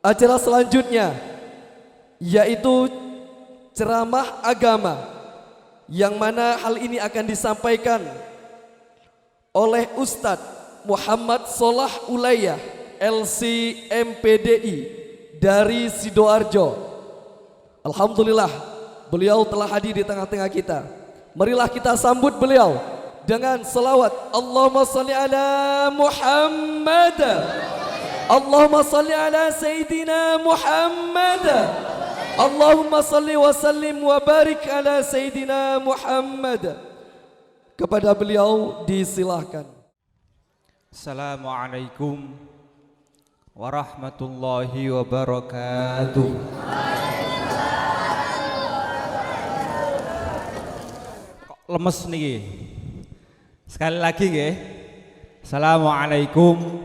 Acara selanjutnya yaitu ceramah agama, yang mana hal ini akan disampaikan oleh Ustadz Muhammad Solah Ulayah LC MPDI dari Sidoarjo. Alhamdulillah beliau telah hadir di tengah-tengah kita. Marilah kita sambut beliau dengan selawat Allahumma salli ala Muhammad, Allahumma salli ala Sayyidina Muhammad, Allahumma salli wa sallim wa barik ala Sayyidina Muhammad. Kepada beliau disilahkan. Assalamualaikum warahmatullahi wabarakatuh. Kok lemes nih? Sekali lagi nggih. Assalamualaikum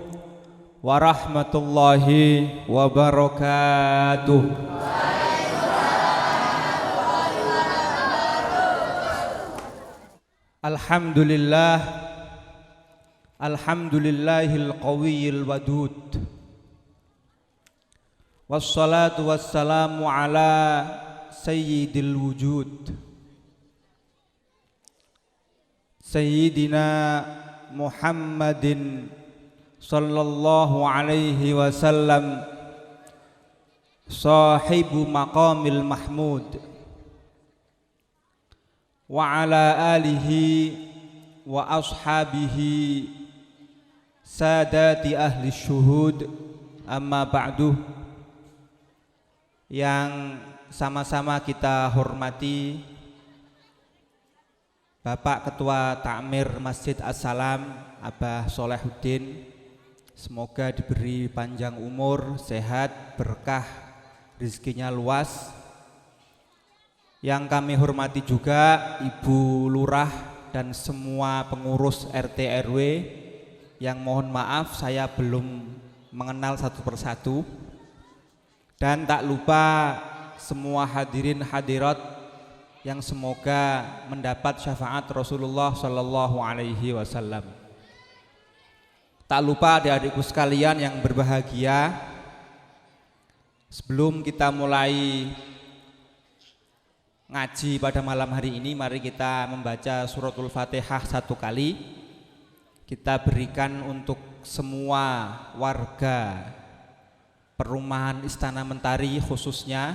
warahmatullahi wabarakatuh. Alhamdulillah, alhamdulillahil qawiyil wadud, wassalatu wassalamu ala sayyidil wujud, sayyidina Muhammadin sallallahu alaihi wasallam, sahibu maqamil mahmud, wa ala alihi wa ashabihi sadati ahli syuhud, amma ba'du. Yang sama-sama kita hormati Bapak Ketua Takmir Masjid As-Salam Abah Solehuddin, semoga diberi panjang umur, sehat, berkah, rezekinya luas. Yang kami hormati juga Ibu Lurah dan semua pengurus RT RW, yang mohon maaf saya belum mengenal satu persatu. Dan tak lupa semua hadirin hadirat yang semoga mendapat syafaat Rasulullah Sallallahu Alaihi Wasallam. Tak lupa adik-adikku sekalian yang berbahagia, sebelum kita mulai ngaji pada malam hari ini, mari kita membaca suratul Fatihah satu kali. Kita berikan untuk semua warga perumahan Istana Mentari khususnya,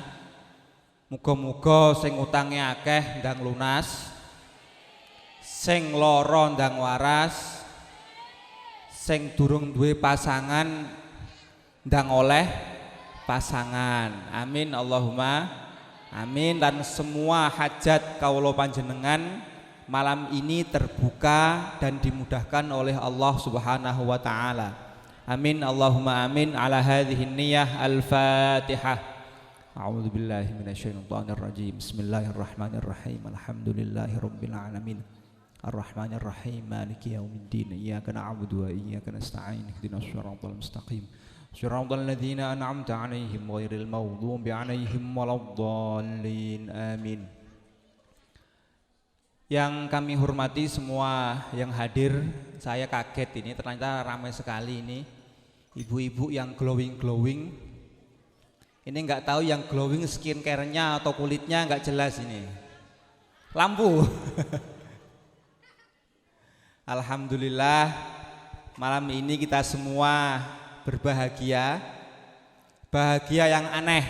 muga-muga sing utange akeh ndang lunas, sing lara ndang waras, sing durung duwe pasangan ndang oleh pasangan. Amin Allahumma amin. Dan semua hajat kaulo panjenengan malam ini terbuka dan dimudahkan oleh Allah Subhanahu wa taala. Amin Allahumma amin. Ala hadhihi niyyah al-Fatihah. A'udzu billahi minasyaitonir rajim. Bismillahirrahmanirrahim. Alhamdulillahirabbil alamin. Arrahmanir rahim. Maliki yaumiddin. Iyyaka na'budu wa iyyaka nasta'in. Ihdinas shiratal mustaqim. Shiratal ladzina an'amta 'alaihim ghairil maghdubi 'alaihim waladdallin. Amin. Yang kami hormati semua yang hadir, saya kaget ini ternyata ramai sekali ini. Ibu-ibu yang glowing. Ini enggak tahu yang glowing skincare-nya atau kulitnya enggak jelas ini. Lampu. Alhamdulillah malam ini kita semua berbahagia, bahagia yang aneh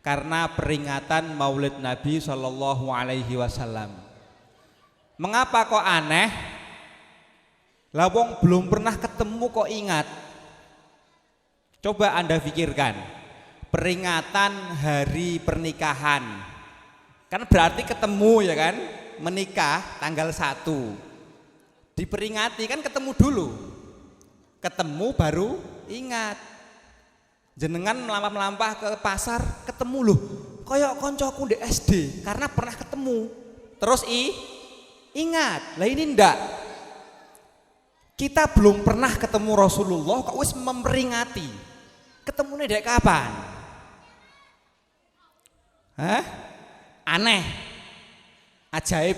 karena peringatan Maulid Nabi Sallallahu Alaihi Wasallam. Mengapa kok aneh? Lah wong belum pernah ketemu kok ingat. Coba Anda pikirkan, peringatan hari pernikahan kan berarti ketemu ya kan, menikah tanggal 1, diperingati kan ketemu dulu. Ketemu baru ingat. Jenengan melampah-melampah ke pasar ketemu loh, kayak koncoku di SD karena pernah ketemu. Terus ingat. Lah ini ndak. Kita belum pernah ketemu Rasulullah kok wis memperingati. Ketemunya dek kapan? Hah? Aneh. Ajaib.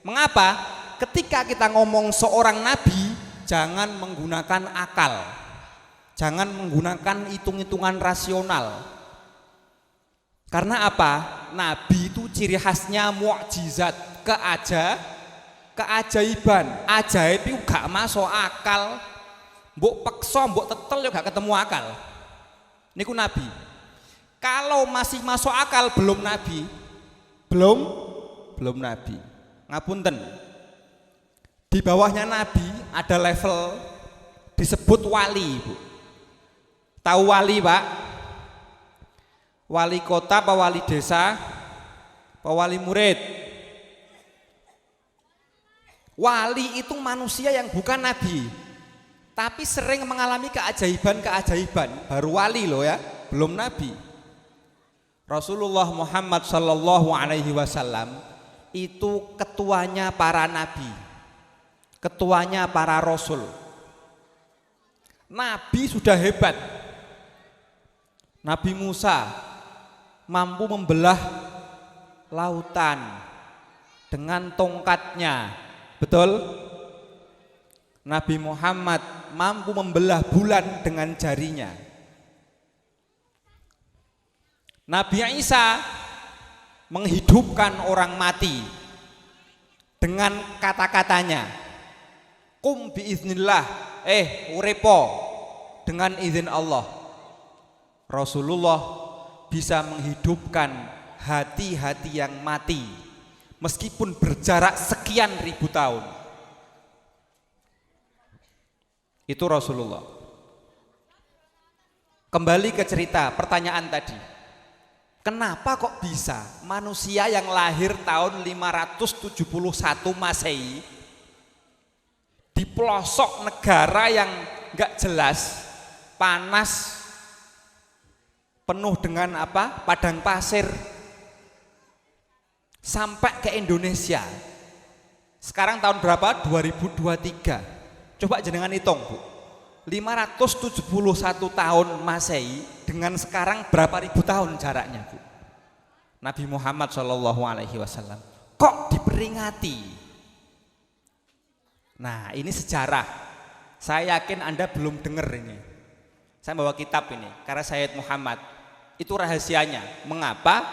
Mengapa? Ketika kita ngomong seorang nabi, jangan menggunakan akal, Jangan menggunakan hitung-hitungan rasional. Karena apa? Nabi itu ciri khasnya mukjizat, keajaiban. Ajaib itu gak masuk akal. Mbok peksa, mbok tetel ya gak ketemu akal. Niku Nabi. Kalau masih masuk akal belum Nabi. Belum Nabi. Ngapunten. Di bawahnya Nabi ada level disebut wali, Bu. Tahu wali, Pak? Wali kota, apa wali desa, apa wali murid? Wali itu manusia yang bukan nabi, tapi sering mengalami keajaiban-keajaiban, baru wali loh ya, belum nabi. Rasulullah Muhammad Sallallahu Alaihi Wasallam itu ketuanya para nabi, ketuanya para rasul. Nabi sudah hebat. Nabi Musa mampu membelah lautan dengan tongkatnya, betul? Nabi Muhammad mampu membelah bulan dengan jarinya. Nabi Isa menghidupkan orang mati dengan kata-katanya, kum biiznillah, urepo dengan izin Allah. Rasulullah bisa menghidupkan hati-hati yang mati meskipun berjarak sekian ribu tahun. Itu Rasulullah. Kembali ke cerita pertanyaan tadi. Kenapa kok bisa manusia yang lahir tahun 571 Masehi di pelosok negara yang enggak jelas, panas, penuh dengan apa? Padang pasir, sampai ke Indonesia. Sekarang tahun berapa? 2023. Coba jenengan hitung, Bu. 571 tahun Masehi dengan sekarang berapa ribu tahun jaraknya, Bu? Nabi Muhammad Shallallahu Alaihi Wasallam kok diperingati? Nah, ini sejarah. Saya yakin Anda belum dengar ini. Saya bawa kitab ini karena Sayyid Muhammad. Itu rahasianya. Mengapa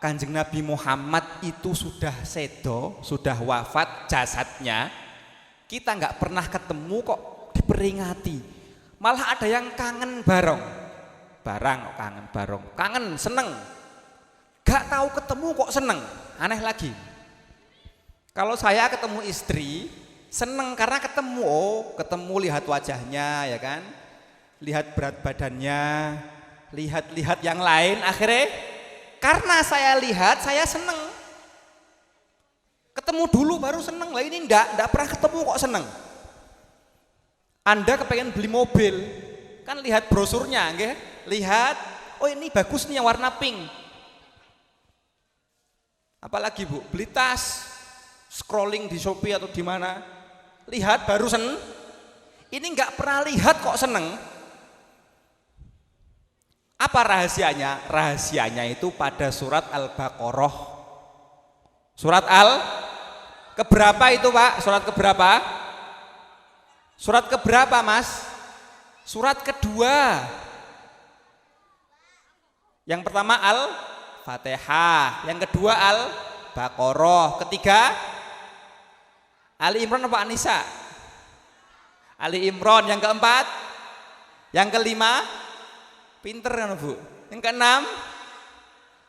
Kanjeng Nabi Muhammad itu sudah sedo, sudah wafat jasadnya, kita nggak pernah ketemu kok diperingati. Malah ada yang kangen bareng, kangen bareng, kangen seneng. Gak tahu ketemu kok seneng, aneh lagi. Kalau saya ketemu istri seneng karena ketemu, ketemu lihat wajahnya, ya kan, lihat berat badannya, lihat yang lain, akhirnya karena saya lihat saya seneng. Ketemu dulu baru seneng, lah ini enggak pernah ketemu kok seneng. Anda kepengen beli mobil, kan lihat brosurnya, nggih? Lihat, oh ini bagus nih yang warna pink. Apalagi, Bu, beli tas, scrolling di Shopee atau di mana, lihat baru seneng. Ini enggak pernah lihat kok seneng. Apa rahasianya? Rahasianya itu pada surat Al-Baqarah. Surat keberapa itu, Pak? Surat keberapa? Surat keberapa, Mas? Surat kedua. Yang pertama Al-Fatihah, yang kedua Al-Baqarah, ketiga Ali Imran apa An-Nisa? Ali Imran, yang keempat, yang kelima, pinter kan, Bu? Yang keenam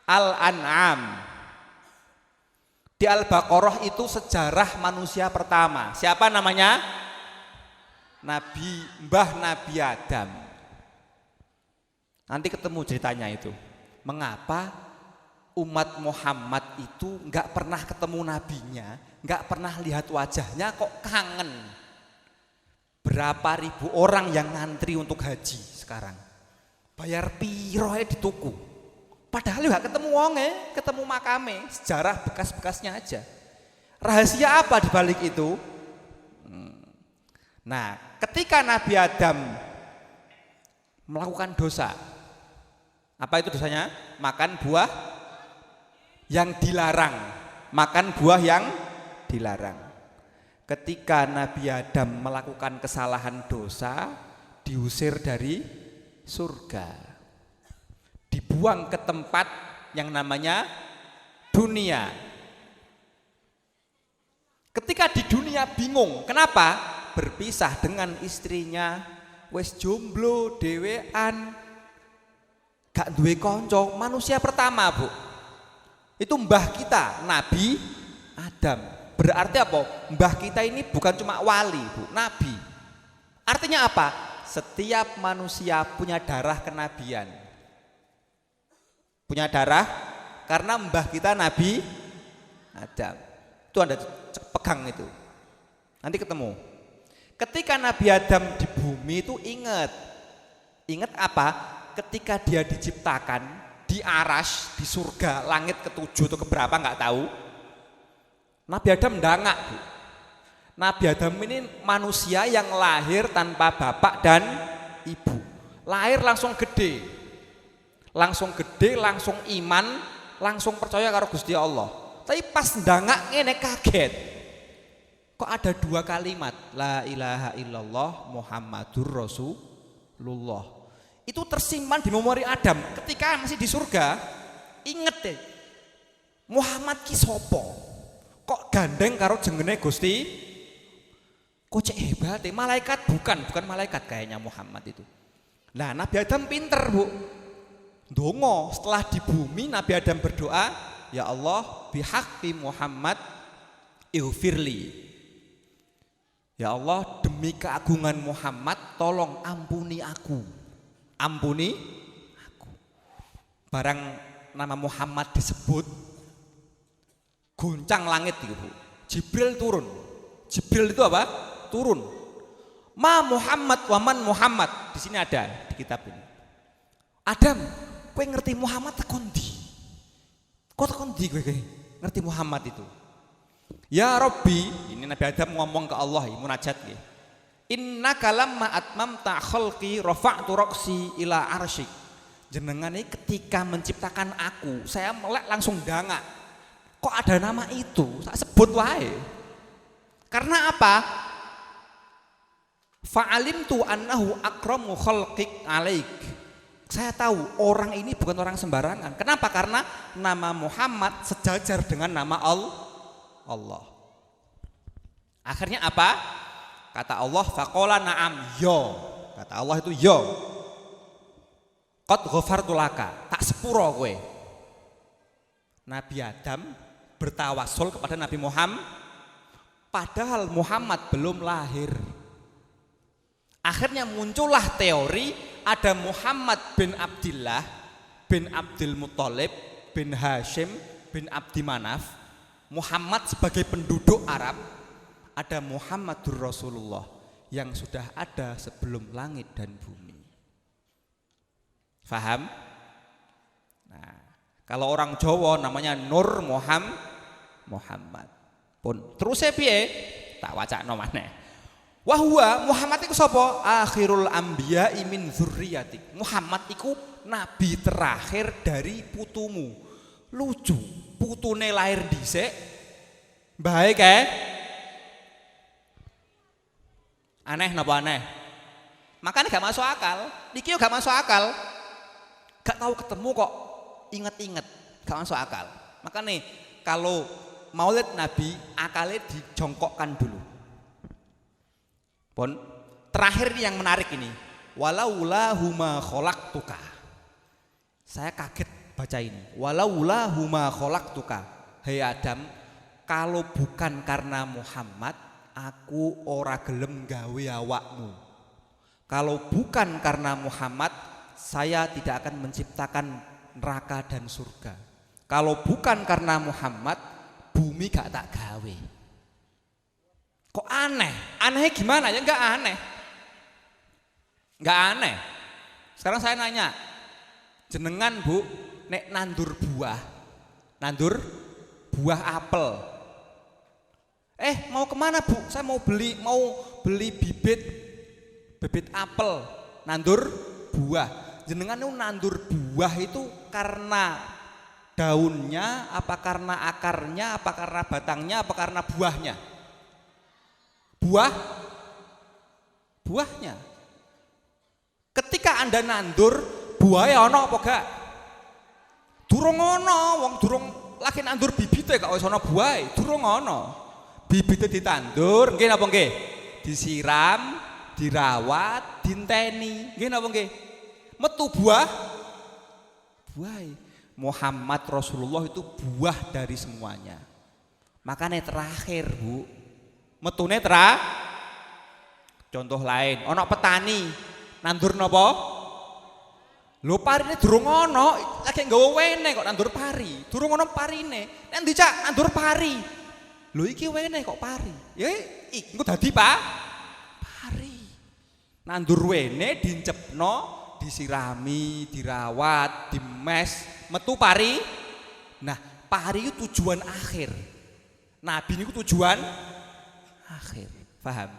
Al-An'am. Di Al-Baqarah itu sejarah manusia pertama. Siapa namanya? Mbah Nabi Adam. Nanti ketemu ceritanya itu. Mengapa umat Muhammad itu nggak pernah ketemu nabinya, nggak pernah lihat wajahnya, kok kangen? Berapa ribu orang yang ngantri untuk haji sekarang? Bayar piro di tuku. Padahal nggak ketemu wonge, ketemu makame, sejarah bekas-bekasnya aja. Rahasia apa di balik itu? Nah, ketika Nabi Adam melakukan dosa, apa itu dosanya? Makan buah yang dilarang. Makan buah yang dilarang. Ketika Nabi Adam melakukan kesalahan dosa, diusir dari surga, dibuang ke tempat yang namanya dunia. Ketika di dunia bingung, kenapa? Berpisah dengan istrinya, wes jomblo, dewean, gak duwe konco. Manusia pertama, Bu, itu mbah kita, Nabi Adam. Berarti apa? Mbah kita ini bukan cuma wali, Bu, nabi. Artinya apa? Setiap manusia punya darah kenabian. Punya darah karena mbah kita Nabi Adam. Itu Anda pegang itu. Nanti ketemu. Ketika Nabi Adam di bumi itu ingat apa? Ketika dia diciptakan di Arash, di surga, langit ketujuh atau keberapa nggak tahu. Nabi Adam ndangak, Bu. Nabi Adam ini manusia yang lahir tanpa bapak dan ibu. Lahir langsung gede. Langsung gede, langsung iman, langsung percaya karo Gusti Allah. Tapi pas ndangak ngene kaget. Kok ada dua kalimat, la ilaha illallah Muhammadur Rasulullah. Itu tersimpan di memori Adam ketika masih di surga. Inget deh, Muhammad ki sopo? Kok gandeng karo jenenge Gusti? Kok cek hebat deh, malaikat bukan malaikat kayaknya Muhammad itu. Nah, Nabi Adam pinter, Bu. Dongo setelah di bumi Nabi Adam berdoa, ya Allah bihaqqi Muhammad ighfirli. Ya Allah, demi keagungan Muhammad tolong ampuni aku. Ampuni aku. Barang nama Muhammad disebut, goncang langit itu, Bu. Jibril turun. Jibril itu apa? Turun. Ma Muhammad waman Muhammad. Di sini ada di kitab ini. Adam, kowe ngerti Muhammad tekon ndi? Kok tekon ndi kowe ngerti Muhammad itu? Ya Rabbi, ini Nabi Adam ngomong ke Allah, munajat nggih. Innaka lamma atmamta khalqi rafa'tu ra'si ila arsyik. Jenengan ini ketika menciptakan aku, saya melek langsung dangak. Kok ada nama itu? Saya sebut wae. Karena apa? Fa'alimtu annahu akramu khalqik alaik. Saya tahu orang ini bukan orang sembarangan. Kenapa? Karena nama Muhammad sejajar dengan nama Allah. Akhirnya apa? Kata Allah, faqala na'am, yo. Kata Allah itu yo. Qad ghafartu laka, tak sepuro kowe. Nabi Adam bertawasul kepada Nabi Muhammad, padahal Muhammad belum lahir. Akhirnya muncullah teori ada Muhammad bin Abdillah bin Abdul Muthalib bin Hashim bin Abdi Manaf. Muhammad sebagai penduduk Arab, ada Muhammadur Rasulullah yang sudah ada sebelum langit dan bumi. Faham? Nah, kalau orang Jawa namanya Nur Muhammad. Pun terus piye? Tak wacakno maneh. Wa huwa Muhammad iku sapa? Akhirul anbiya min dzurriyyatik. Muhammad iku nabi terakhir dari putumu. Lucu, putune lahir dhisik. Baik Aneh napa aneh? Makanya gak masuk akal. Niki yo gak masuk akal. Gak tahu ketemu kok inget-inget, gak masuk akal. Makanya kalau Maulid Nabi akalnya dijongkokkan dulu. Pun terakhir yang menarik ini, walaula huma khalaqtuka. Saya kaget baca ini. Walaula huma khalaqtuka. Hei Adam, kalau bukan karena Muhammad, aku ora gelem gawe awakmu. Kalau bukan karena Muhammad, saya tidak akan menciptakan neraka dan surga. Kalau bukan karena Muhammad, bumi gak tak gawe. Kok aneh? Anehnya gimana ya? Enggak aneh. Enggak aneh. Sekarang saya nanya, jenengan Bu, nek nandur buah apel. Mau kemana Bu? Saya mau beli bibit apel, nandur buah. Jenengan itu nandur buah itu karena daunnya, apa karena akarnya, apa karena batangnya, apa karena buahnya? Buahnya. Ketika Anda nandur, buaya ana apa gak? Durung ana, wong durung lagi nandur bibite kok wis ana buahe, durung ana. Bibite ditandur, nggih napa nggih? Disiram, dirawat, dinteni. Nggih napa nggih? Metu buah. Muhammad Rasulullah itu buah dari semuanya. Makanya terakhir, Bu. Metune contoh lain, ana petani nandur napa? Lho parine durung ana, lagi nggawa wene kok nandur pari. Durung ana parine. Nek dicak nandur pari. Lho iki wene kok pari. Ya iki engko dadi pari. Nandur wene dincepno, disirami, dirawat, dimes, metu pari. Nah, pari itu tujuan akhir. Nabi niku tujuan akhir. Paham?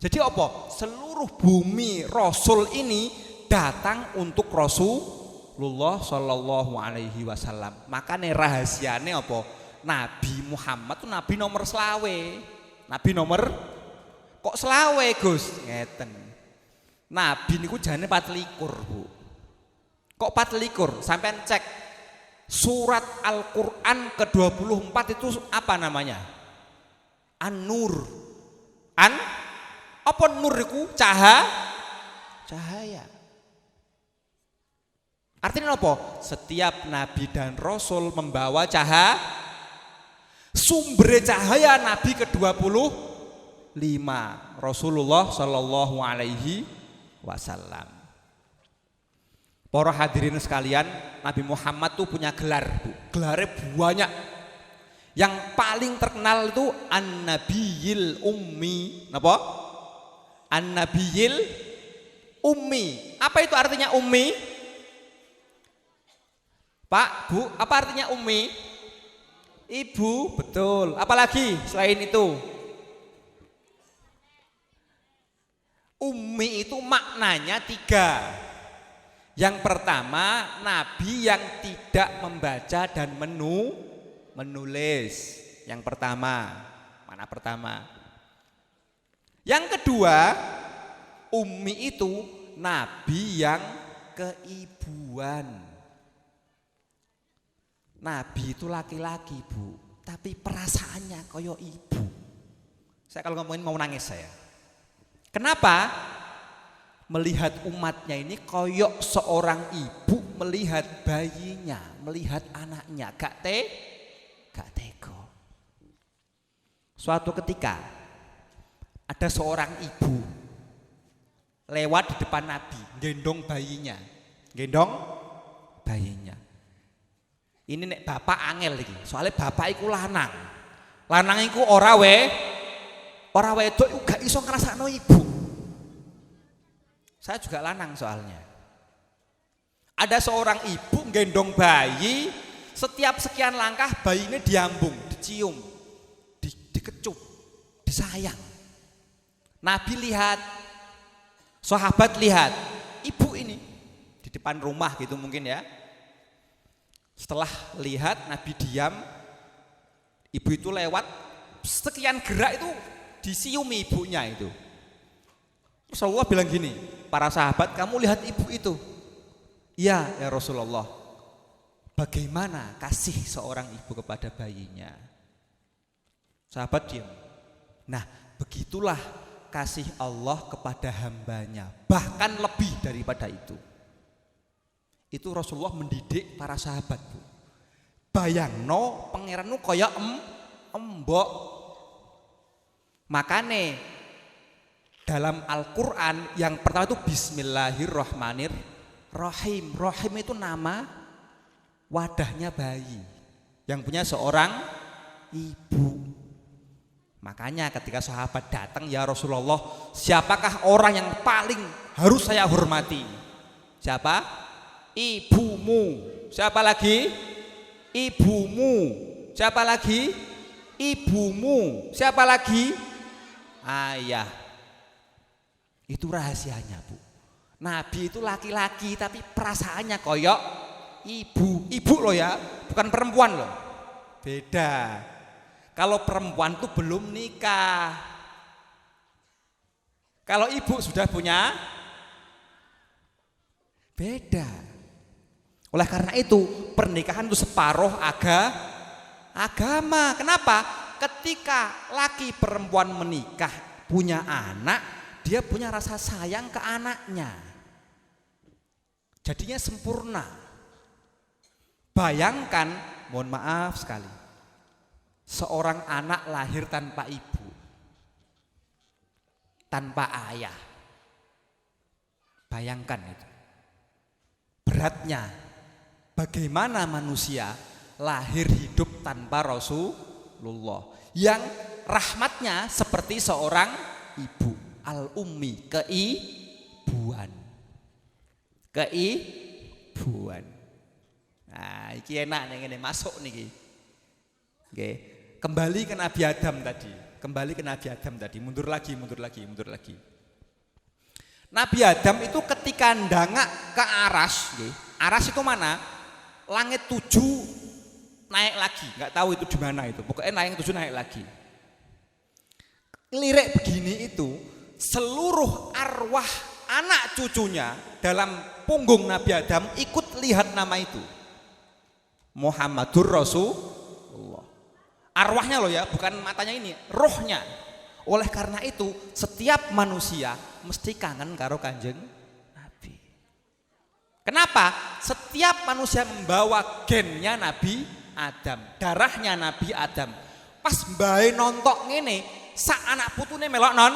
Jadi apa? Seluruh bumi Rasul ini datang untuk Rasulullah Shallallahu Alaihi Wasallam. Makanya rahasiane apa? Nabi Muhammad tuh Nabi nomor selawe. Nabi nomor kok selawe Gus? Ngeten. Nabi niku jane 24, Bu. Kok 24? Sampean cek surat Al-Qur'an ke-24 itu apa namanya? An-Nur. Apa nur itu? Cahaya. Artinya apa? Setiap nabi dan rasul membawa cahaya. Sumber cahaya nabi ke-25 Rasulullah Shallallahu Alaihi Wasallam. Para hadirin sekalian, Nabi Muhammad tuh punya gelar, Bu. Gelarnya banyak. Yang paling terkenal itu An-Nabiyil Ummi. Napa? An-Nabiyil Ummi. Apa itu artinya ummi? Pak, Bu, apa artinya ummi? Ibu, betul. Apalagi selain itu? Ummi itu maknanya 3. Yang pertama, nabi yang tidak membaca dan menulis. Yang pertama, mana pertama? Yang kedua, ummi itu nabi yang keibuan. Nabi itu laki-laki, Bu, tapi perasaannya koyo ibu. Saya kalau ngomongin mau nangis saya. Kenapa? Melihat umatnya ini koyok seorang ibu melihat bayinya, melihat anaknya, gak tega. Suatu ketika ada seorang ibu lewat di depan Nabi, gendong bayinya. Ini nek bapak angel lagi, soalnya bapak iku lanang. Lanang iku ora wedok iku gak iso ngrasakno ibu. Saya juga lanang soalnya. Ada seorang ibu gendong bayi, setiap sekian langkah bayinya diambung, dicium, dikecup, disayang. Nabi lihat, sahabat lihat, ibu ini di depan rumah gitu mungkin ya. Setelah lihat Nabi diam, ibu itu lewat, sekian gerak itu disiumi ibunya itu. Rasulullah bilang gini, para sahabat, kamu lihat ibu itu? Iya ya Rasulullah. Bagaimana kasih seorang ibu kepada bayinya? Sahabat diam. Nah, begitulah kasih Allah kepada hambanya, bahkan lebih daripada itu. Itu Rasulullah mendidik para sahabat, Bu. Bayangno pangeranmu kaya embok. Makane dalam Al-Quran yang pertama itu Bismillahirrahmanirrahim. Rahim itu nama wadahnya bayi yang punya seorang ibu. Makanya ketika sahabat datang, ya Rasulullah, siapakah orang yang paling harus saya hormati? Siapa? Ibumu. Siapa lagi? Ibumu. Siapa lagi? Ibumu. Siapa lagi? Ayah. Itu rahasianya, Bu. Nabi itu laki-laki tapi perasaannya koyok ibu. Ibu loh ya, bukan perempuan loh. Beda. Kalau perempuan tuh belum nikah. Kalau ibu sudah punya Beda. Oleh karena itu pernikahan itu separuh agama. Kenapa? Ketika laki perempuan menikah punya anak, dia punya rasa sayang ke anaknya. Jadinya sempurna. Bayangkan, mohon maaf sekali, seorang anak lahir tanpa ibu, tanpa ayah. Bayangkan itu. Beratnya, bagaimana manusia lahir hidup tanpa Rasulullah yang rahmatnya seperti seorang ibu, al-ummi, keibuan. Nah, iki enak nih, ini masuk nih. Oke, kembali ke Nabi Adam tadi. Mundur lagi. Nabi Adam itu ketika ndangak ke aras, aras itu mana? Langit 7 naik lagi, nggak tahu itu di mana itu. Pokoknya naik 7 naik lagi. Lirik begini itu seluruh arwah anak cucunya dalam punggung Nabi Adam ikut lihat nama itu. Muhammadur Rasulullah. Arwahnya loh ya, bukan matanya ini, rohnya. Oleh karena itu setiap manusia mesti kangen karo Kanjeng Nabi. Kenapa? Setiap manusia membawa gennya Nabi Adam, darahnya Nabi Adam. Pas mbae nontok ngene, sak anak putune melok non.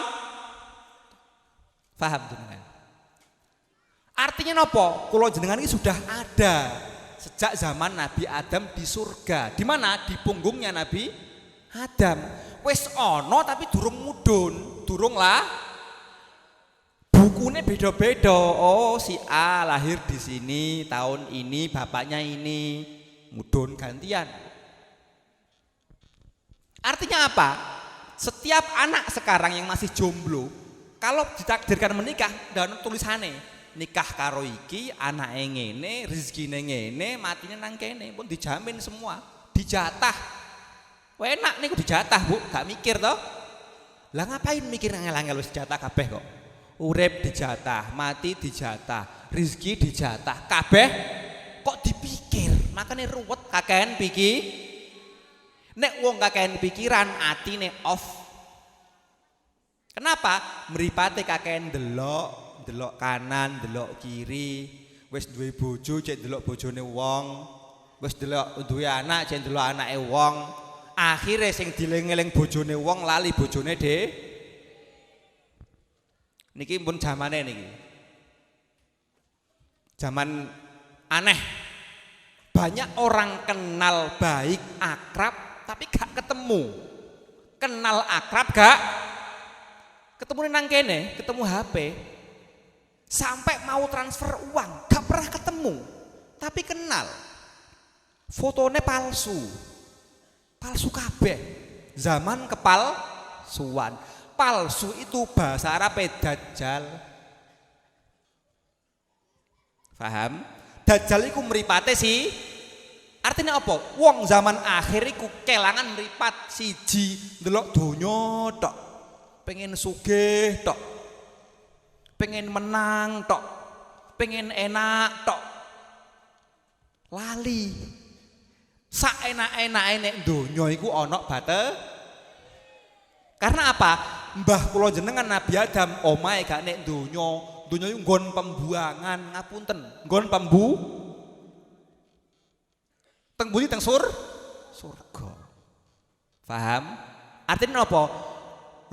Paham jenengan? Artinya nopo? Kula jenengan ini sudah ada sejak zaman Nabi Adam di surga. Di mana? Di punggungnya Nabi Adam. Wis ono tapi durung mudhun, durung lah. Bukunya beda-beda. Oh, si A lahir di sini tahun ini, bapaknya ini, mudhun gantian. Artinya apa? Setiap anak sekarang yang masih jomblo, kalau ditakdirkan menikah, dan tulisannya nikah karo iki, anake ngene, rezekine ngene, matine nang kene, pun dijamin semua, dijatah. Enak niku dijatah, Bu, gak mikir toh. Lah ngapain mikir angel-angel wis dijatah kabeh kok. Urip dijatah, mati dijatah, rezeki dijatah, kabeh kok dipikir. Makanya ruwet kakean nek wong kakean pikiran, atine off. Kenapa? Mripate kakean delok kanan, delok kiri, wis duwe bojo cek delok bojone wong, wis delok duwe anak cek delok anake wong. Akhirnya sing diling-eling bojone wong lali bojone niki pun zamane niki. Zaman aneh. Banyak orang kenal baik, akrab tapi gak ketemu. Kenal akrab gak ketemu nang kene, ketemu HP. Sampai mau transfer uang, gak pernah ketemu. Tapi kenal. Fotonya palsu. Palsu kabeh. Zaman kepalsuan. Palsu itu bahasa Arab dajjal. Paham? Dajjal iku mripate si. Artinya apa? Wong zaman akhir iku kelangan mripat siji ndelok donya tok. Pengen sugih tok. Pengen menang tok. Pengen enak tok. Lali. Sak enak-enake nek donya iku ana bate. Karena apa? Mbah kula jenengan Nabi Adam omahe gak nek donya. Donya iku nggon pembuangan, ngapunten. Nggon teng budi teng surga. Paham? Artinya apa?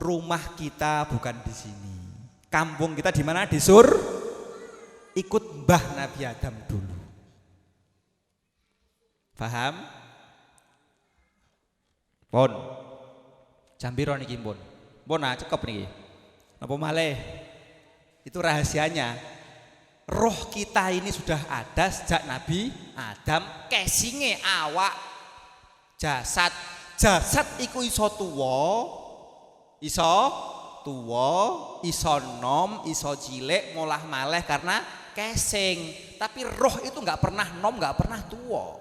Rumah kita bukan di sini. Kampung kita di mana? Di ikut Mbah Nabi Adam dulu. Paham? Pun. Jam piro niki pun? Pun cekep niki. Napa malih? Itu rahasianya. Roh kita ini sudah ada sejak Nabi Adam, casinge awak jasad. Jasad iku iso tuwa, iso nom, iso cilik, molah maleh karena casing. Tapi roh itu enggak pernah nom, enggak pernah tuwa.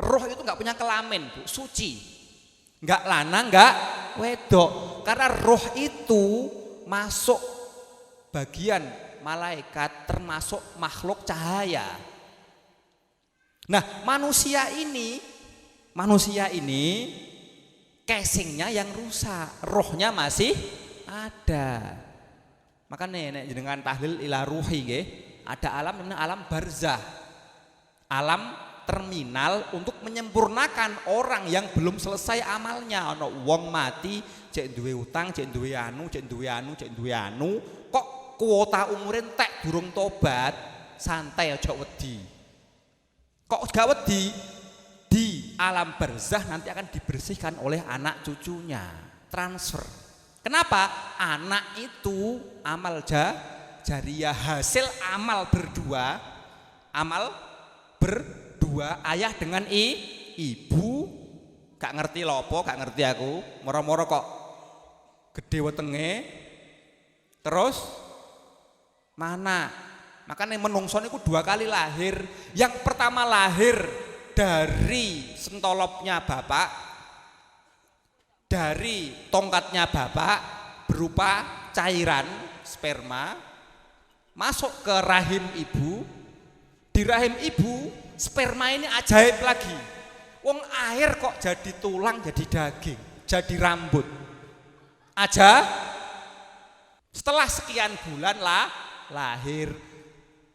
Roh itu enggak punya kelamin, Bu, suci. Enggak lanang, enggak wedok. Karena roh itu masuk malaikat, termasuk makhluk cahaya. Nah, manusia ini casingnya yang rusak, rohnya masih ada. Makanya nek jenengan tahlil ila ruhi nggih, ada alam namanya alam barzah. Alam terminal untuk menyempurnakan orang yang belum selesai amalnya. Ana wong mati cek duwe utang, cek duwe anu, kok kuota umure entek durung tobat, santai aja wedi. Kok gak wedi? Di alam barzah nanti akan dibersihkan oleh anak cucunya, transfer. Kenapa? Anak itu amal jariyah, hasil amal berdua, ayah dengan ibu. Gak ngerti lopo, gak ngerti aku, moro-moro kok gede wetenge, terus mana? Makanya menungso niku 2 kali lahir. Yang pertama lahir dari sentolopnya bapak, dari tongkatnya bapak berupa cairan sperma, masuk ke rahim ibu. Di rahim ibu sperma ini ajaib lagi. Wong air kok jadi tulang, jadi daging, jadi rambut. Aja setelah sekian bulan lahir.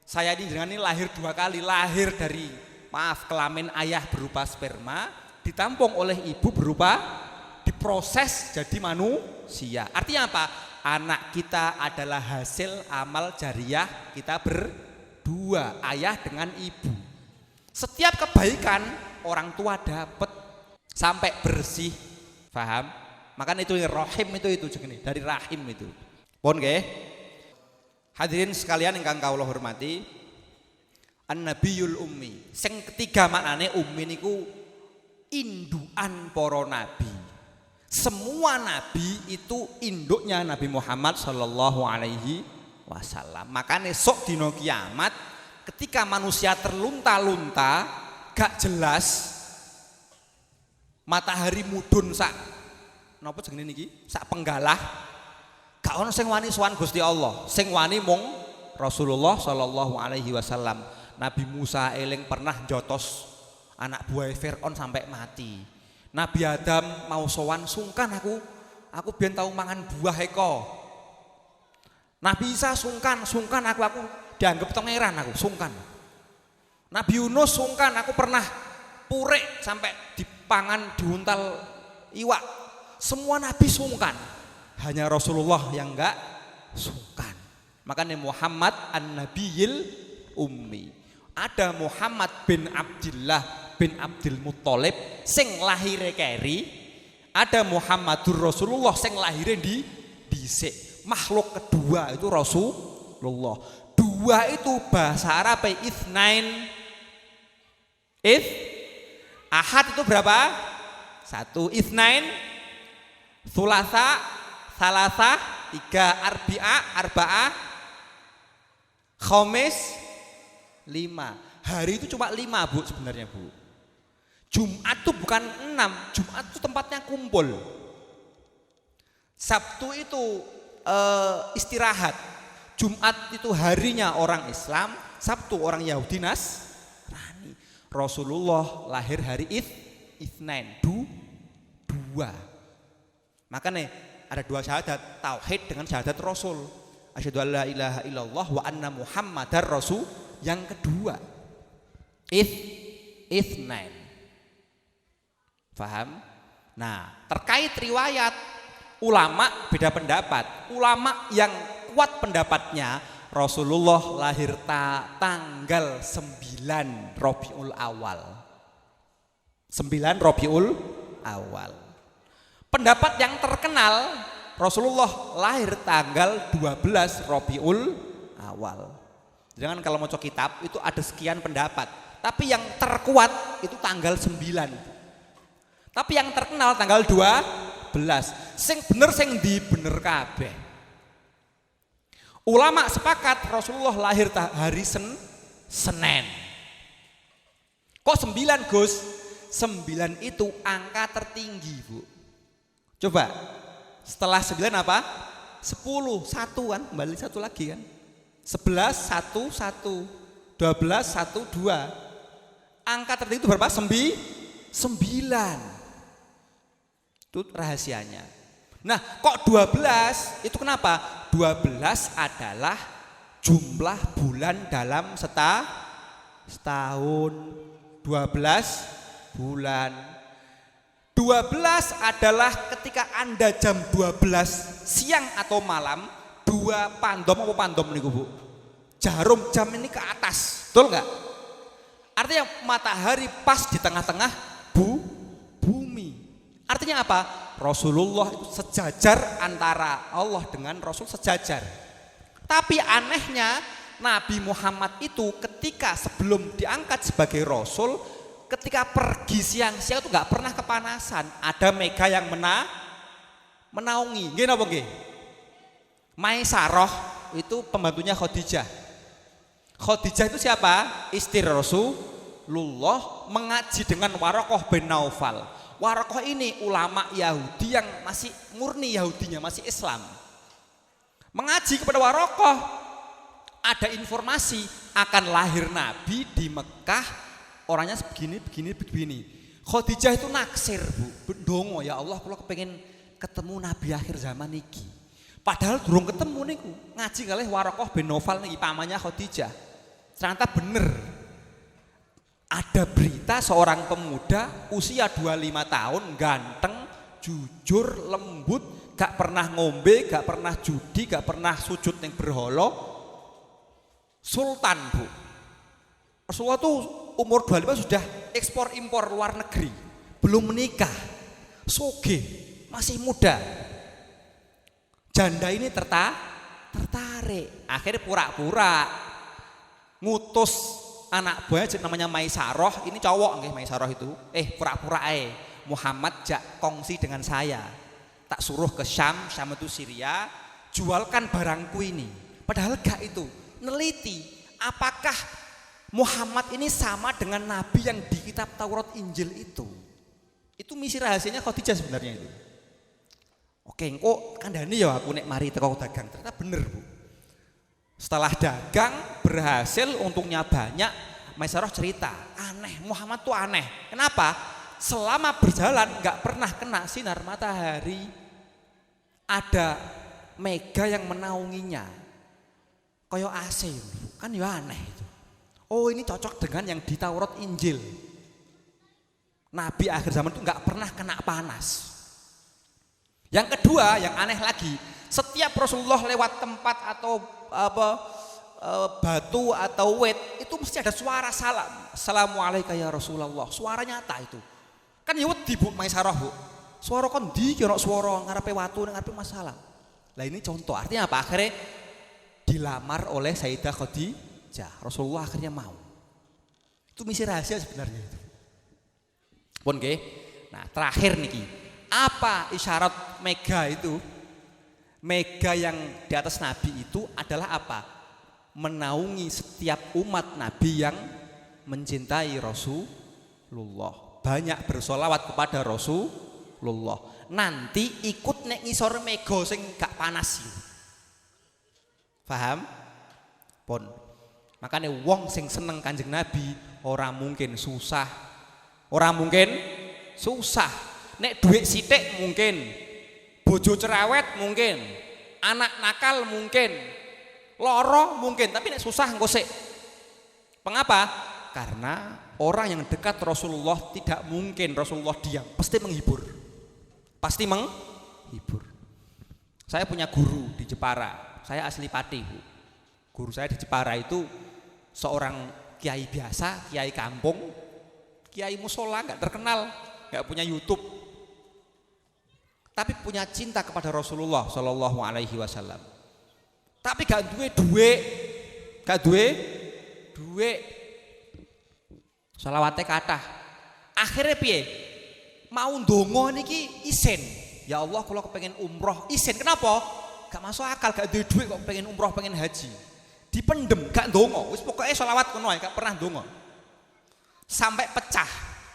Saya ini dengan ini lahir 2 kali, lahir dari kelamin ayah berupa sperma, ditampung oleh ibu berupa diproses jadi manusia. Artinya apa? Anak kita adalah hasil amal jariyah kita berdua, ayah dengan ibu. Setiap kebaikan orang tua dapat sampai bersih, paham? Makanya itu rahim itu jenenge, dari rahim itu. Pun nggih. Hadirin sekalian ingkang kawula hormati, An-Nabiyul Ummi. Sing ketiga maknane ummi niku indukan para nabi. Semua nabi itu induknya Nabi Muhammad sallallahu alaihi wasallam. Makanya sok dino kiamat ketika manusia terlunta-lunta gak jelas, matahari mudhun sak napa jenenge niki? Sak penggalah. Gak ono sing wani sowan Gusti Allah, sing wani mung Rasulullah sallallahu alaihi wasallam. Nabi Musa eling pernah jotos anak buah Fir'aun sampai mati. Nabi Adam mau sowan sungkan aku biyen tau mangan buah eko. Nabi Isa sungkan aku dianggap pangeran, aku sungkan. Nabi Yunus sungkan, aku pernah purik sampai dipangan diuntal iwak. Semua nabi sungkan. Hanya Rasulullah yang enggak sungkan. Makanya Muhammad An-Nabiyil Ummi. Ada Muhammad bin Abdullah bin Abdul Muthalib sing lahire keri. Ada Muhammadur Rasulullah sing lahire dhisik. Makhluk kedua itu Rasulullah. 2 itu bahasa Arab itsnain. Ahad itu berapa? 1. Itsnain, Tsulasa, Salasa, 3, Arba'ah, Khamis, 5. Hari itu cuma 5 Bu sebenarnya Bu. Jumat itu bukan 6, Jumat itu tempatnya kumpul. Sabtu itu istirahat. Jumat itu harinya orang Islam, Sabtu orang Yahudi Nasrani. Rasulullah lahir hari Itsnain, 2. Makanya ada 2 syahadat, tauhid dengan syahadat Rasul. Asyhadu an la ilaha illallah wa anna Muhammadar Rasul. Yang kedua, Itsnain. Paham? Nah, terkait riwayat ulama beda pendapat. Ulama yang kuat pendapatnya Rasulullah lahir tanggal 9 Rabiul Awal. 9 Rabiul Awal. Pendapat yang terkenal Rasulullah lahir tanggal 12 Rabiul Awal. Jangan kalau mau cek kitab itu ada sekian pendapat, tapi yang terkuat itu tanggal 9. Tapi yang terkenal tanggal 12. Sing bener sing di bener kabeh. Ulama sepakat Rasulullah lahir hari Senin. Kok 9 Gus? 9 itu angka tertinggi Bu. Coba setelah 9 apa? 10, 1 kan, kembali 1 lagi kan. 11 1 1, 12 1 2. Angka tertinggi itu berapa? 9. Itu rahasianya. Nah, kok 12? Itu kenapa? 12 adalah jumlah bulan dalam setahun. 12 bulan. 12 adalah ketika Anda jam 12 siang atau malam, 2 pandom apa pandom nih Bu? Jarum jam ini ke atas, betul nggak? Artinya matahari pas di tengah-tengah bumi. Artinya apa? Rasulullah itu sejajar, antara Allah dengan Rasul sejajar. Tapi anehnya Nabi Muhammad itu ketika sebelum diangkat sebagai Rasul, ketika pergi siang-siang itu nggak pernah kepanasan. Ada Mega yang menaungi. Nggih napa nggih? Maisarah itu pembantunya Khadijah. Khadijah itu siapa? Istri Rasulullah, mengaji dengan Waraqah bin Naufal. Waraqah ini ulama Yahudi yang masih murni Yahudinya, masih Islam. Mengaji kepada Waraqah, ada informasi akan lahir Nabi di Mekah, orangnya begini. Khadijah itu naksir Bu, ndonga, ya Allah kula kepengin ketemu Nabi akhir zaman iki. Padahal durung ketemu niku, ngaji kalih Waraqah bin Naufal niki pamannya Khadijah. Ternyata bener. Ada berita seorang pemuda usia 25 tahun, ganteng, jujur, lembut, gak pernah ngombe, gak pernah judi, gak pernah sujud yang berhala. Sultan Bu. Rasulullah tuh umur 25 sudah ekspor impor luar negeri, belum menikah, sogeh, masih muda. Janda ini tertarik, akhirnya pura-pura ngutus anak buahnya namanya Maisarah, ini cowok nggih Maisarah itu. Pura-pura Muhammad jak kongsi dengan saya. Tak suruh ke Syam itu Syria, jualkan barangku ini. Padahal gak itu, neliti apakah Muhammad ini sama dengan nabi yang di kitab Taurat Injil itu. Itu misi rahasianya Khadijah sebenarnya itu. Oke, engko kandhani ya aku nek mari teko dagang. Ternyata bener Bu. Setelah dagang berhasil, untungnya banyak. Maisarah cerita, aneh, Muhammad tuh aneh. Kenapa? Selama berjalan nggak pernah kena sinar matahari. Ada Mega yang menaunginya, kayak AC, kan ya aneh itu. Oh ini cocok dengan yang di Taurat Injil. Nabi akhir zaman itu nggak pernah kena panas. Yang kedua, yang aneh lagi, setiap Rasulullah lewat tempat atau batu atau wet itu mesti ada suara salam. Assalamualaikum ya Rasulullah. Suara nyata itu. Kan ya wedi Bu Maisarah Bu. Suara kon ndi kira suara ngarepe watu ngarepe masalah. Lah ini contoh, artinya apa? Akhirnya dilamar oleh Sayyidah Khadijah. Rasulullah akhirnya mau. Itu misi rahasia sebenarnya itu. Pun nggih. Nah, terakhir niki. Apa isyarat Mega itu? Mega yang di atas Nabi itu adalah apa? Menaungi setiap umat Nabi yang mencintai Rasulullah. Banyak bersolawat kepada Rasulullah. Nanti ikut nek ngisor Mega sing gak panas. Paham? Pun. Makanya wong sing seneng Kanjeng Nabi ora mungkin susah. Ora mungkin susah. Nek duit sithik mungkin, bojo cerewet mungkin, anak nakal mungkin, loro mungkin, tapi nek susah engko sik. Mengapa? Karena orang yang dekat Rasulullah tidak mungkin Rasulullah diam, pasti menghibur. Pasti menghibur. Saya punya guru di Jepara, saya asli Pati Bu. Guru saya di Jepara itu seorang kiai biasa, kiai kampung, kiai musola, nggak terkenal, nggak punya YouTube, tapi punya cinta kepada Rasulullah Shallallahu Alaihi Wasallam. Tapi gak duwe duwe, selawate kathah. Akhirnya piye? Mau ndonga niki isin. Ya Allah, kula kepengin umroh isin. Kenapa? Gak masuk akal, gak duwe duit kok pengen umroh, pengen haji. Dipendem, gak ndonga. Wis pokoke selawat kono ae, gak pernah ndonga. Sampai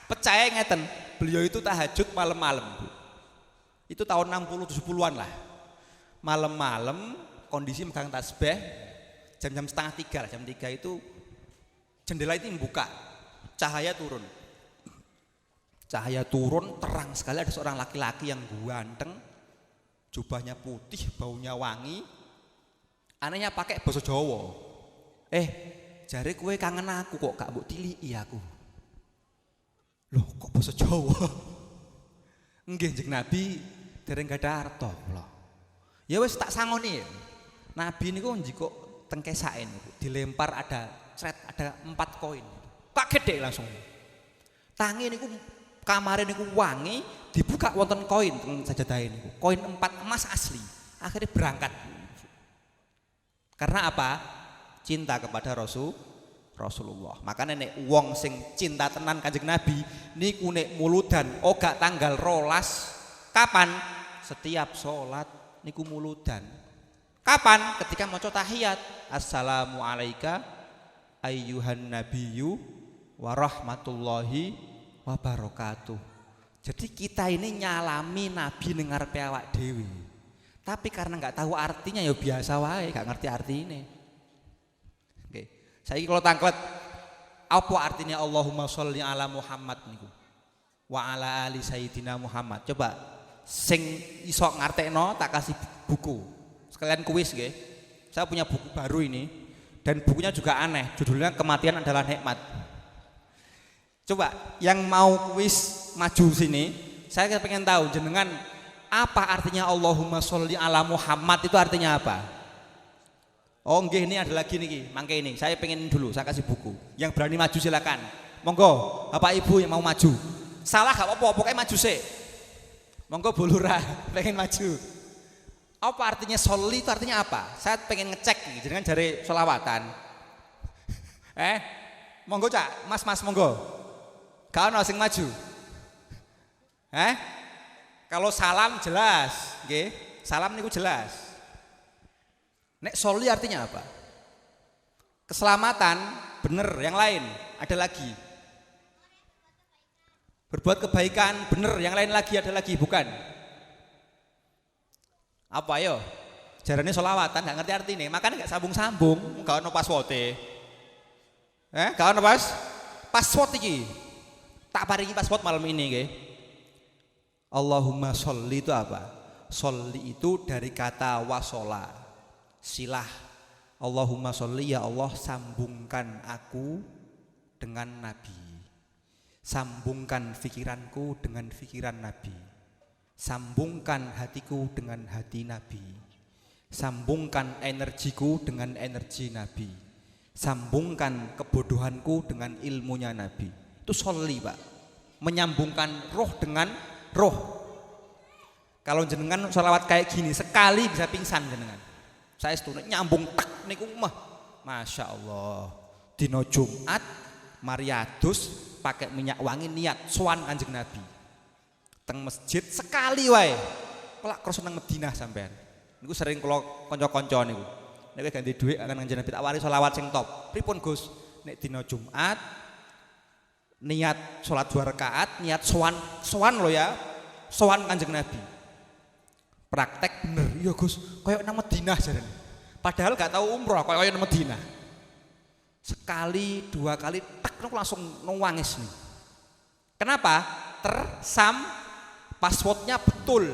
pecahnya ngeten. Beliau itu tahajud malam-malam, Bu. Itu tahun 60-70-an lah. Malam-malam kondisi megang tasbih, jam-jam setengah 3 lah, jam 3 itu jendela itu membuka, cahaya turun. Cahaya turun, terang sekali, ada seorang laki-laki yang ganteng, jubahnya putih, baunya wangi. Anehnya pakai basa Jawa. Jare kowe kangen aku kok gak mbok tiliki aku. Loh, kok basa Jawa? Nggih, Kanjeng Nabi dereng gadah arta kula. Ya wis tak sangoni. Nabi niku njiko teng kesake niku dilempar ada 4 koin. Kaget deh langsung. Tangi niku kamare niku wangi, dibuka wonten koin teng sajadahe niku. Koin 4 emas asli. Akhirnya berangkat. Karena apa? Cinta kepada Rasulullah. Makanya nek wong sing cinta tenan Kanjeng Nabi niku nek muludan gak tanggal 12 kapan? Setiap sholat niku muludan. Kapan? Ketika maca tahiyat. Assalamu alayka ayyuhan nabiyyu wa rahmatullahi wa barakatuh. Jadi kita ini nyalami Nabi ning ngarepe awak dhewe. Tapi karena nggak tahu artinya ya biasa wae, gak ngerti artinya. Oke. Saiki kalau tangklet apa artinya Allahumma sholli ala Muhammad niku? Wa ala ali sayyidina Muhammad. Coba sing iso ngartekno tak kasih buku. Sekalian kuis nggih. Saya punya buku baru ini dan bukunya juga aneh. Judulnya Kematian Adalah Nikmat. Coba yang mau kuis maju sini, saya pengen tahu jenengan apa artinya Allahumma sholli ala Muhammad itu artinya apa? Oh nggih, ini ada lagi nih, mangke ini. Saya pengen dulu, saya kasih buku. Yang berani maju silakan. Monggo, Bapak Ibu yang mau maju. Salah gak apa-apa, pokoknya maju sih. Monggo Bu Lurah, pengen maju. Apa artinya sholli itu artinya apa? Saya pengen ngecek nih, jenengan jare sholawatan. Monggo Cak, Mas monggo. Gak ono sing maju. Kalau salam jelas, nggih. Salam niku jelas. Nek sholli artinya apa? Keselamatan, bener, yang lain ada lagi. Berbuat kebaikan, bener, yang lain lagi ada lagi, bukan? Apa yo? Jarane sholawatan gak ngerti artinya, makanya gak sambung-sambung, gak ono password-e. Gak ono password iki. Tak paringi password malam ini nggih. Allahumma sholli itu apa? Sholli itu dari kata wasola, silah. Allahumma sholli, ya Allah sambungkan aku dengan Nabi. Sambungkan pikiranku dengan pikiran Nabi. Sambungkan hatiku dengan hati Nabi. Sambungkan energiku dengan energi Nabi. Sambungkan kebodohanku dengan ilmunya Nabi. Itu sholli, Pak. Menyambungkan roh dengan roh. Kalau jenengan sholawat kayak gini sekali bisa pingsan jenengan. Saya setuju nyambung tak niku mah. Masya Allah. Dino Jumat Mariadus pakai minyak wangi niat sowan Kanjeng Nabi. Teng masjid sekali wae. Kelak krasa nang Madinah sampean. Niku sering kula kanca-kanca niku. Nek ganti dhuwit akan Kanjeng Nabi tak wari sholawat sing top. Pripun Gus? Nek dino Jumat niat sholat 2 rakaat, niat sowan lo ya, sowan Kanjeng Nabi. Praktek bener, iya Gus, kayak nang Madinah jarane. Padahal gak tahu umroh, kayak nang Madinah. Sekali, 2 kali, tak langsung nangis nih. Kenapa? Passwordnya betul.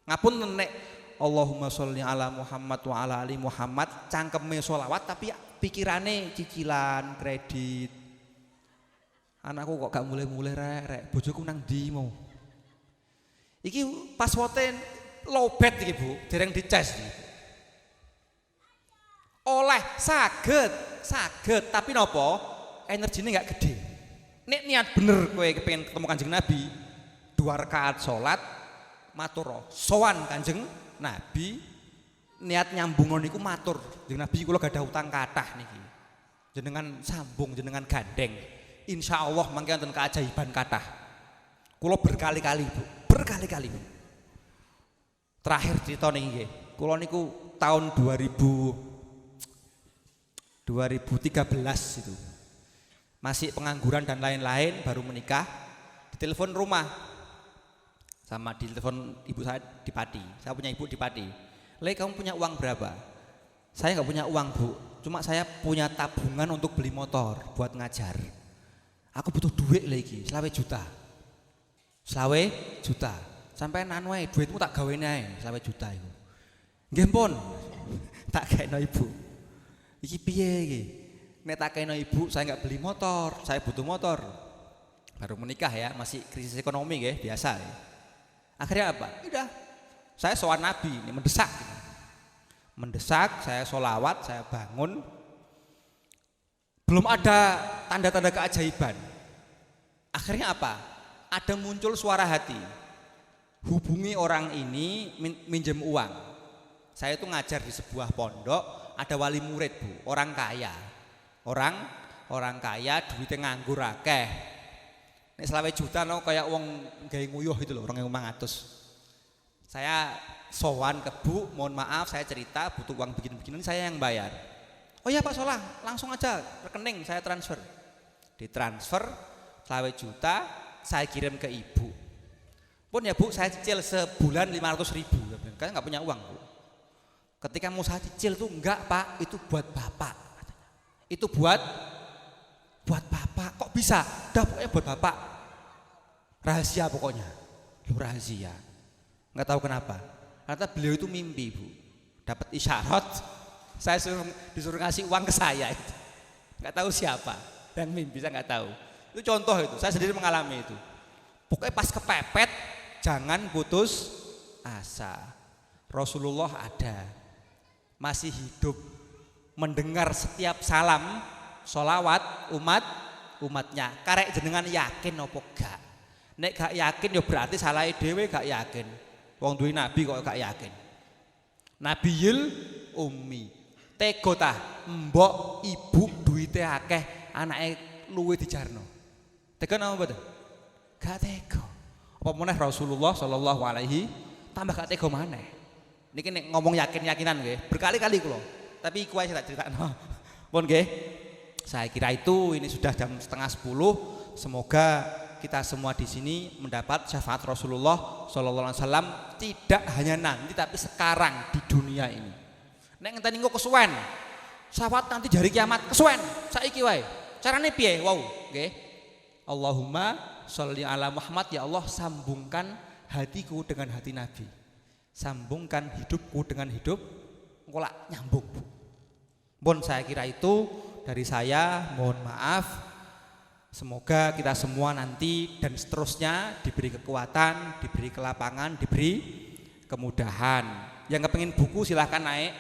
Ngapun nek Allahumma sholli ala Muhammad wa ala ali Muhammad, cangkeme sholawat tapi pikirane cicilan, kredit. Anakku kok gak mulai-mulai rek, bojoku nang ndi mau. Iki passwordnya lowbat iki Bu, dereng dicas iki. Oleh saged, tapi nopo? Energinya gak gede. Nek niat bener kowe kepengin ketemu Kanjeng Nabi, 2 rakaat salat matur sowan Kanjeng Nabi, niat nyambungon niku matur. Kanjeng Nabi kula gadah utang kathah niki. Jenengan sambung, jenengan gandeng. Insya Allah mangke wonten keajaiban kathah. Kula berkali-kali Bu, berkali-kali Bu. Terakhir cerita niki nggih. Kula niku tahun 2013 itu. Masih pengangguran dan lain-lain, baru menikah. Ditelepon rumah. Sama ditelepon ibu saya di Pati. Saya punya ibu di Pati. "Le, kamu punya uang berapa?" Saya nggak punya uang Bu, cuma saya punya tabungan untuk beli motor buat ngajar. Aku butuh duit lagi, 20 juta. 20 juta. Sampai anu ae, duitmu tak gawein ae, 20 juta itu. Nggih pun. Tak kena ibu. Iki piye iki? Nek tak kena ibu, saya nggak beli motor, saya butuh motor. Baru menikah ya, masih krisis ekonomi ya, biasa ya. Akhirnya apa? Udah, saya sowan Nabi, ini mendesak. Mendesak, saya sholawat, saya bangun. Belum ada tanda-tanda keajaiban. Akhirnya apa? Ada muncul suara hati. Hubungi orang ini minjem uang. Saya itu ngajar di sebuah pondok, ada wali murid Bu, orang kaya. Orang kaya duitnya nganggur akeh. Nek 20 juta no kayak uang gawe nguyuh itu loh, orang yang 500. Saya sowan ke Bu, mohon maaf saya cerita butuh uang begini-begini, saya yang bayar. Oh iya Pak Solah, langsung aja rekening saya transfer. Ditransfer 20 juta, saya kirim ke ibu. Pun ya Bu, saya cicil sebulan 500 ribu. Karena nggak punya uang Bu. Ketika mau saya cicil tuh enggak Pak, itu buat Bapak. Itu buat Bapak. Kok bisa? Dah pokoknya buat Bapak. Rahasia pokoknya. Lu rahasia. Enggak tahu kenapa. Ternyata beliau itu mimpi Bu. Dapat isyarat. Saya disuruh ngasih uang ke saya itu. Enggak tahu siapa. Dan mimpi saya enggak tahu. Itu contoh itu. Saya sendiri mengalami itu. Pokoknya pas kepepet jangan putus asa. Rasulullah ada. Masih hidup. Mendengar setiap salam sholawat umatnya. Karek jenengan yakin apa gak? Nek gak yakin ya berarti salah dhewe gak yakin. Wong duwe nabi kok gak yakin. Nabiyil ummi. Tego tah mbok ibu duwite akeh anake luwe dijarno. Tego napa mboten? Gak tego. Apa meneh Rasulullah sallallahu alaihi tambah gak tego maneh. Niki nek ngomong yakin-yakinan nggih, berkali-kali kula. Tapi iku wae tak critakno. Pun nggih. Saya kira itu ini sudah jam 9:30. Semoga kita semua di sini mendapat syafaat Rasulullah sallallahu alaihi wasallam tidak hanya nanti tapi sekarang di dunia ini. Nek ngenteni engko kesuwen. Syafaat nanti hari kiamat kesuwen. Saiki wae. Carane piye? Wow, nggih. Allahumma sholli ala Muhammad, ya Allah sambungkan hatiku dengan hati Nabi. Sambungkan hidupku dengan hidup engko lak nyambung. Pun saya kira itu dari saya, mohon maaf. Semoga kita semua nanti dan seterusnya diberi kekuatan, diberi kelapangan, diberi kemudahan. Yang kepengen buku silahkan naik.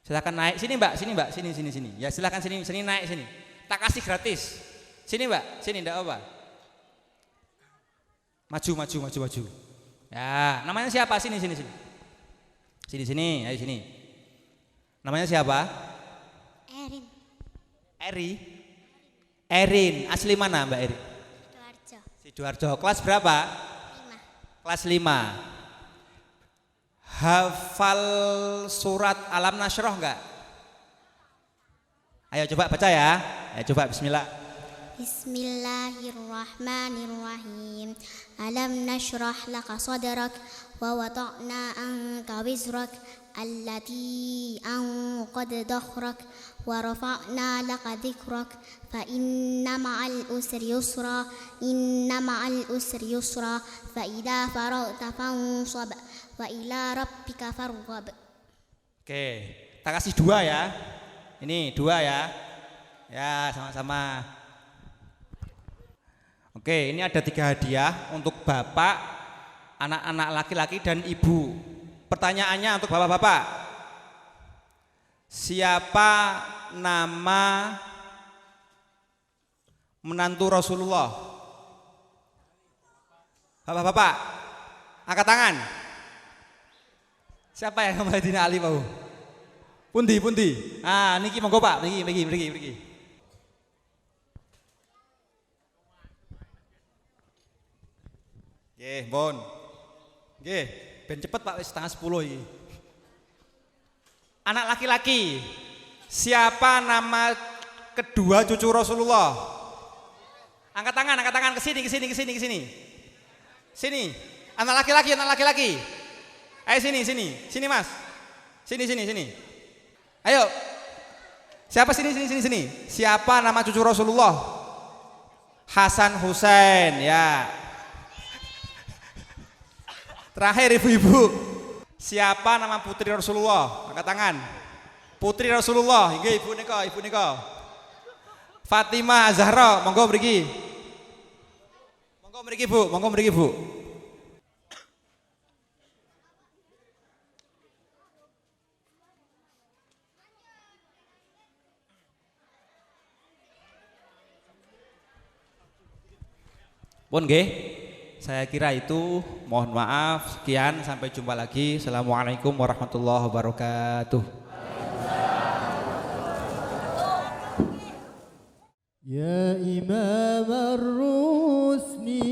Silahkan naik. Sini Mbak, sini Mbak, sini. Ya silahkan sini naik sini. Tak kasih gratis. Sini Mbak, sini enggak apa. Maju. Ya, namanya siapa? Sini. Sini, ayo sini. Namanya siapa? Erin. Asli mana Mbak Erin? Sidoarjo. Kelas berapa? 5. Kelas 5. Hafal surat Alam Nasroh enggak? Ayo coba baca ya. Ayo coba bismillah. Bismillahirrahmanirrahim. Alam nashrah laka sadrak wa wada'na anka wizrak allati anqad dhahrak wa rafa'na laka dhikrak fa inna ma'al usri yusra fa idza faragta fansab wa ila rabbika farghab. Oke, tak kasih 2 ya. Ini 2 ya. Ya, sama-sama. Oke, ini ada 3 hadiah untuk bapak, anak-anak laki-laki dan ibu. Pertanyaannya untuk bapak-bapak. Siapa nama menantu Rasulullah? Bapak-bapak, angkat tangan. Siapa yang nama Sayyidina Ali mau? Pundi. Ah, niki monggo Pak, mriki. Nggih, Bon. Nggih, ben cepet Pak wis 9:30 iki. Anak laki-laki. Siapa nama kedua cucu Rasulullah? Angkat tangan ke sini. Sini. Anak laki-laki. Ayo sini. Sini Mas. Sini. Ayo. Siapa sini. Siapa nama cucu Rasulullah? Hasan Husain ya. Terakhir ibu-ibu. Siapa nama putri Rasulullah? Angkat tangan. Putri Rasulullah. Nggih, ibu nika. Fatimah Zahra, monggo mriki. Monggo mriki, Bu. Pun nggih, saya kira itu, mohon maaf, sekian, sampai jumpa lagi. Assalamualaikum warahmatullahi wabarakatuh. Ya Imam ar-Rusni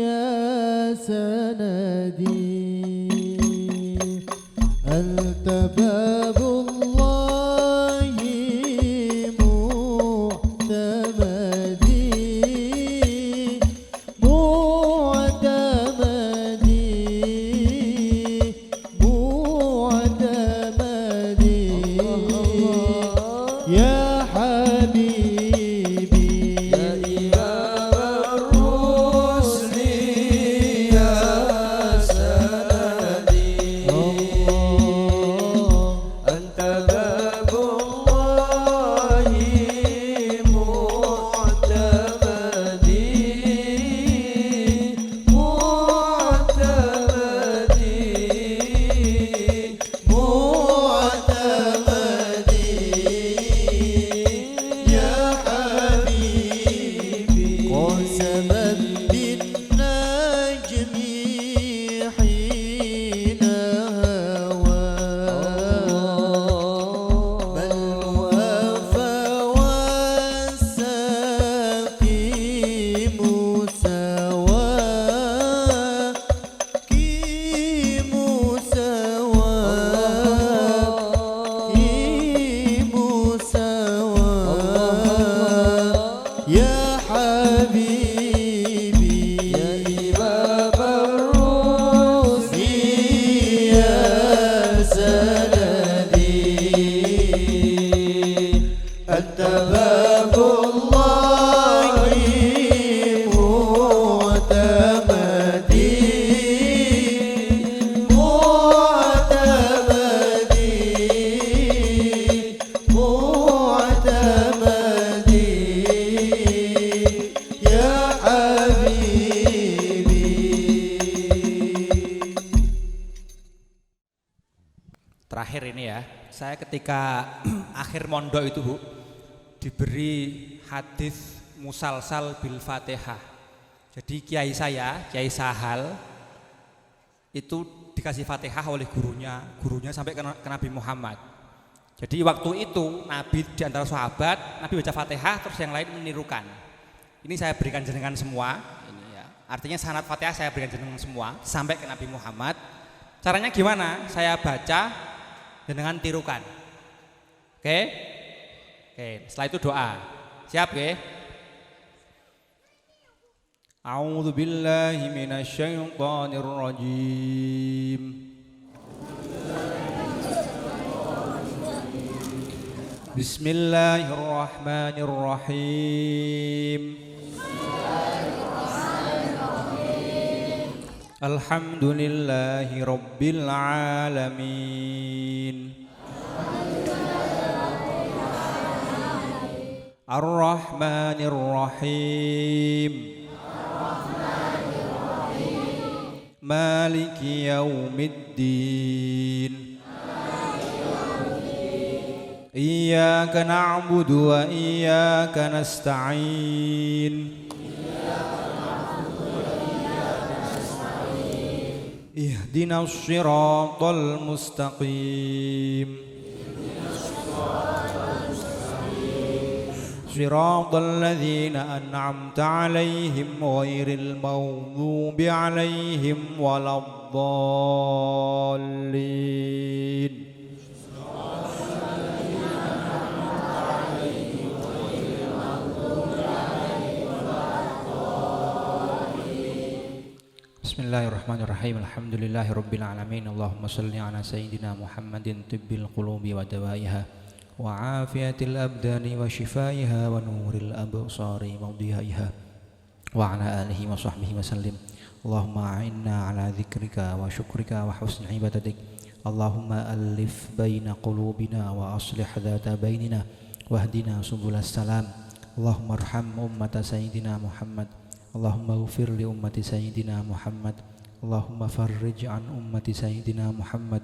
ya sanadi anta babullahi mu'tamadi ya habibi ya Imam ar-Rusli ya sanadi anta babullahi Terakhir ini ya, saya ketika akhir mondok itu Bu, diberi hadis musalsal bil Fatihah. Jadi kiai saya, Kiai Sahal, itu dikasih Fatihah oleh gurunya sampai ke Nabi Muhammad. Jadi waktu itu Nabi di antara sahabat, Nabi baca Fatihah terus yang lain menirukan. Ini saya berikan jenengan semua, ini ya. Artinya sanad Fatihah saya berikan jenengan semua sampai ke Nabi Muhammad. Caranya gimana? Saya baca, jenengan tirukan. Oke? Oke, setelah itu doa. Siap ya? A'udzu billahi minasyaitonir rajim. Bismillahirrahmanirrahim. Alhamdulillahi rabbil alamin. Ar-Rahmanir Rahim. Maliki yaumiddin. Iyyaka na'budu wa iyyaka nasta'in. Ihdinas siratal mustaqim. Siratal ladzina an'amta 'alaihim ghairil maghdubi 'alaihim waladdallin. Bismillahirrahmanirrahim. Alhamdulillahirabbil alamin. Allahumma shalli ala sayyidina Muhammadin tibbil qulubi wa dawaiha wa afiyatil abdani wa shifaiha wa nuril absari wa diyaiha wa ala alihi wa sahbihi wa sallim. Allahumma a'inna ala dzikrika wa syukrika wa husni ibadatik. Allahumma alif baina qulubina wa aslih dhata bainina wahdina subulas salam. Allahumma arham ummata sayyidina Muhammad. Allahumma ghfir li ummati sayyidina Muhammad. Allahumma farrij an ummati sayyidina Muhammad.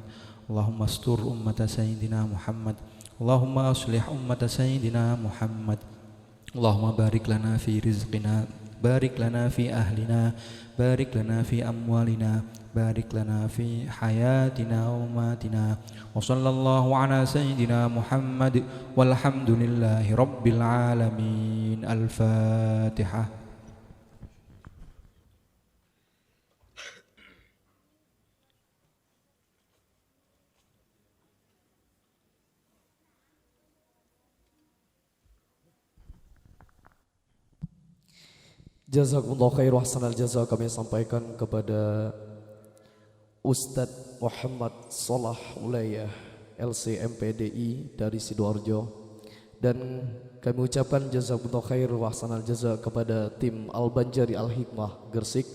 Allahumma astur ummata sayyidina Muhammad. Allahumma aslih ummata sayyidina Muhammad. Allahumma barik lana fi rizqina, barik lana fi ahlina, barik lana fi amwalina, barik lana fi hayatina wa matina. Wa sallallahu ala sayyidina Muhammad walhamdulillahi rabbil alamin. Al-Fatihah. Jazakumullah khair wa ahsanal jaza kami sampaikan kepada Ustadz Muhammad Solah Ulayah LC MPDI dari Sidoarjo, dan kami ucapkan jazakumullah khair wa ahsanal jaza kepada tim Al-Banjari Al-Hikmah Gersik.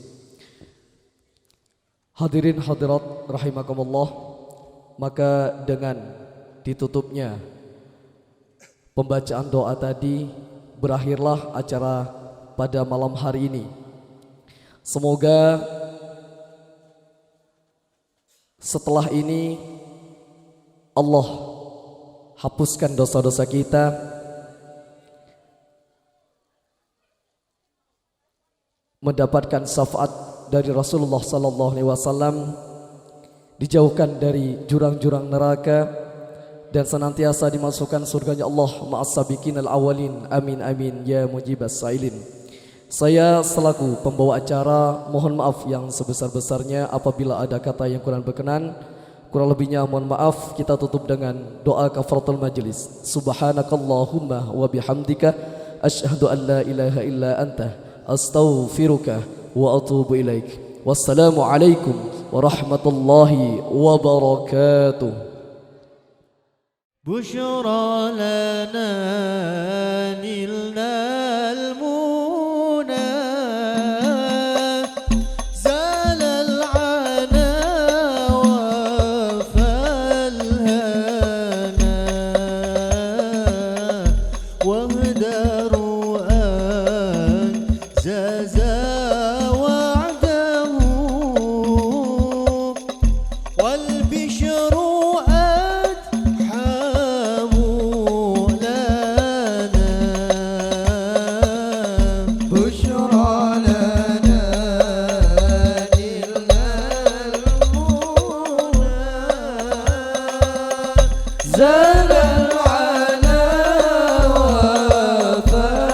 Hadirin hadirat rahimakumullah, maka dengan ditutupnya pembacaan doa tadi berakhirlah acara pada malam hari ini. Semoga setelah ini Allah hapuskan dosa-dosa kita, mendapatkan syafaat dari Rasulullah sallallahu alaihi wasallam, dijauhkan dari jurang-jurang neraka, dan senantiasa dimasukkan surganya Allah ma'as sabiqinal awalin. Amin amin ya mujibas sailin. Saya selaku pembawa acara mohon maaf yang sebesar-besarnya apabila ada kata yang kurang berkenan. Kurang lebihnya mohon maaf. Kita tutup dengan doa kafaratul majlis. Subhanakallahumma wa bihamdika asyhadu an la ilaha illa anta astaghfiruka wa atubu ilaik. Wassalamu alaikum warahmatullahi wabarakatuh. بشرى لنا نلنا المنى زال العنا وفالهنا واهدروا أن زازا وعده والبشر زال العنا وفاء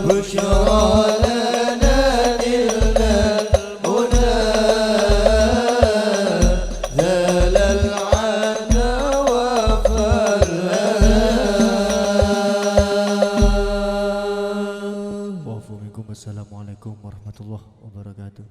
بشرى لنا نلنا المنى زال العنا وفرنا وعفو منكم. Assalamualaikum warahmatullahi wabarakatuh.